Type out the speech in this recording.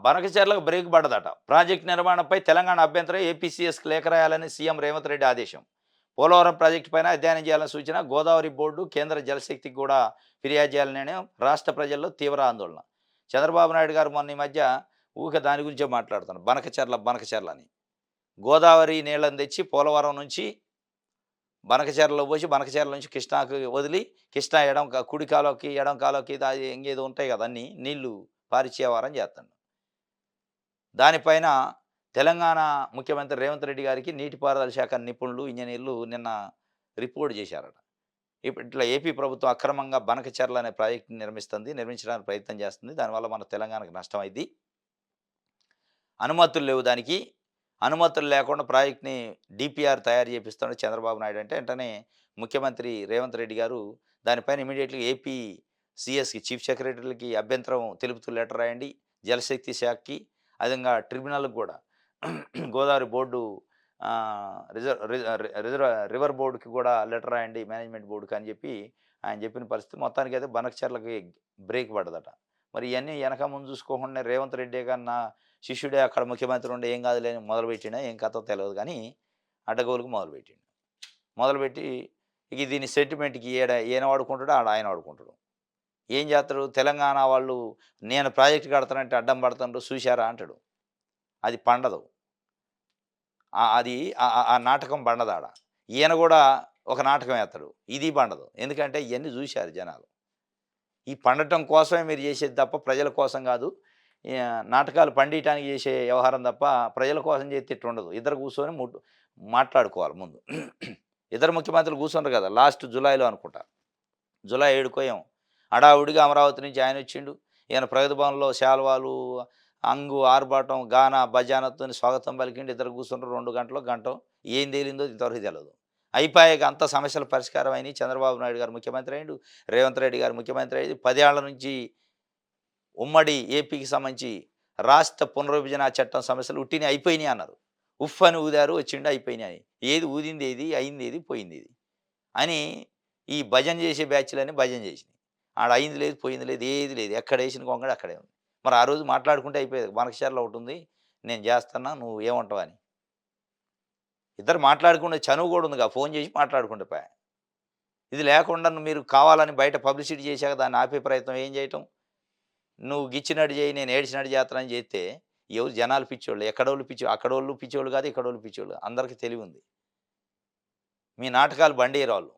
బనకచెర్లకు break పడదట. Project నిర్మాణంపై తెలంగాణ అభ్యంతరం ఏపీసీఎస్‌కి లేఖ రాయాలని సీఎం రేవంత్ రెడ్డి ఆదేశం. పోలవరం ప్రాజెక్టు పైన అధ్యయనం చేయాలని సూచన. గోదావరి బోర్డు, కేంద్ర జలశక్తికి కూడా ఫిర్యాదు చేయాలని నిర్ణయం. రాష్ట్ర ప్రజల్లో తీవ్ర ఆందోళన. చంద్రబాబు నాయుడు గారు మొన్న ఈ మధ్య ఊకే దాని గురించే మాట్లాడుతున్నారు. బనకచెర్ల అని. గోదావరి నీళ్ళని తెచ్చి పోలవరం నుంచి బనకచెర్లలో పోసి, బనకచెర్ల నుంచి కృష్ణాకి వదిలి, కృష్ణా కుడి కాలువకి, ఎడమ కాలువకి ఇంకేదో ఉంటాయి కదా! అన్నీ నీళ్లు పారిచ్చే వ్యవహారం చేత్తండు. దానిపైన తెలంగాణ ముఖ్యమంత్రి రేవంత్ రెడ్డి గారికి నీటిపారుదల శాఖ నిపుణులు, ఇంజినీర్లు నిన్న రిపోర్ట్ చేశారట. ఇట్లా ఏపీ ప్రభుత్వం అక్రమంగా బనకచెర్ల అనే ప్రాజెక్ట్‌ని నిర్మించడానికి ప్రయత్నం చేస్తుంది. దానివల్ల మన తెలంగాణకు నష్టమైద్ది. అనుమతులు లేవు దానికి. అనుమతులు లేకుండా ప్రాజెక్ట్‌ని డీపీఆర్ తయారు చేపిస్తున్నాడు చంద్రబాబు నాయుడు అంటే, వెంటనే ముఖ్యమంత్రి రేవంత్ రెడ్డి గారు దానిపైన ఇమ్మీడియేట్‌గా ఏపీ సీఎస్‌కి, చీఫ్ సెక్రటరీలకి అభ్యంతరం తెలుపుతూ లెటర్ రాయండి. జలశక్తి శాఖకి, అదేవిధంగా ట్రిబ్యునల్‌కి కూడా గోదావరి బోర్డు రివర్ బోర్డుకి కూడా లెటర్ రాయండి, మేనేజ్మెంట్ బోర్డుకి అని చెప్పి ఆయన చెప్పిన పరిస్థితి. మొత్తానికైతే బనకచెర్లకి బ్రేక్ పడ్డదట. మరి ఇవన్నీ వెనక ముందు చూసుకోకుండా రేవంత్ రెడ్డి కన్నా శిష్యుడే అక్కడ ముఖ్యమంత్రి ఉండే ఏం కాదులే అని మొదలుపెట్టినా ఏం కథో తెలియదు కానీ అడ్డగోలుకు మొదలుపెట్టిండు. మొదలుపెట్టి ఇక దీని సెంటిమెంట్‌కి ఈయన వాడుకుంటాడు, ఆయన వాడుకుంటాడు. ఏం చేస్తాడు, తెలంగాణ వాళ్ళు నేను ప్రాజెక్ట్ కడతానంటే అడ్డం పడతాండ్రు చూశారా అంటాడు. అది పండదు. అది ఆ నాటకం పండదాడ. ఈయన కూడా ఒక నాటకం వేస్తాడు. ఇది పండదు. ఎందుకంటే ఇవన్నీ చూశారు జనాలు. ఈ పండటం కోసమే మీరు చేసేది తప్ప ప్రజల కోసం కాదు. నాటకాలు పండియటానికి చేసే వ్యవహారం తప్ప ప్రజల కోసం చేస్తే ఇట్లుండదు. ఇద్దరు కూర్చొని మాట్లాడుకోవాలి ముందు. ఇద్దరు ముఖ్యమంత్రులు కూర్చున్నారు కదా! లాస్ట్ జులైలో అనుకుంటా. జులై 7కో ఏమో హడావుడిగా అమరావతి నుంచి ఆయన వచ్చిండు. ఈయన ప్రగతి భవన్‌లో శాల్వాలు, ఆర్భాటం, గానా, బజానాతోని స్వాగతం పలికిండు. ఇద్దరు కూర్చుంటారు 2 గంటో ఏం తేలిందో ఇంతవరకు తెలవదు. అయిపోయాక అంత సమస్యల పరిష్కారం అయినాయి. చంద్రబాబు నాయుడు గారు ముఖ్యమంత్రి అయ్యిండు. రేవంత్ రెడ్డి గారు ముఖ్యమంత్రి అయ్యి 10 ఏళ్ల నుంచి ఉమ్మడి ఏపీకి సంబంధించి రాష్ట్ర పునర్విభజన చట్టం సమస్యలు ఉట్టిని అయిపోయినాయి అన్నారు. ఉఫ్ అని ఊదారు, వచ్చిండు అయిపోయినాయి. ఏది ఊదింది ఏది, అయింది ఏది, పోయింది ఏది అని ఈ భజన చేసే బ్యాచ్‌లన్నీ భజన చేసినాయి. ఆడ అయింది లేదు, పోయింది లేదు, ఏది లేదు. ఎక్కడేసిన గొంగడి అక్కడే ఉంది. మరి ఆ రోజు మాట్లాడుకుంటే అయిపోయేది. బనకచెర్ల ఒకటి ఉంది, నేను చేస్తున్నా, నువ్వు ఏమంటావు అని. ఇద్దరు మాట్లాడుకునే చనువు కూడా ఉందిగా, ఫోన్ చేసి మాట్లాడుకుంటే పాయె. ఇది లేకుండా మీరు కావాలని బయట పబ్లిసిటీ చేశాక దాన్ని ఆపే ప్రయత్నం ఏం చేయటం? నువ్వు గిచ్చినట్టు చేయి, నేను ఏడ్చినట్టు చేస్తానని చేస్తే ఎవరు జనాలు పిచ్చోళ్ళు. అక్కడోళ్ళు పిచ్చోళ్ళు కాదు, ఇక్కడోళ్ళు పిచ్చోళ్ళు. అందరికీ తెలివుంది. మీ నాటకాలు బండేయరాళ్ళు.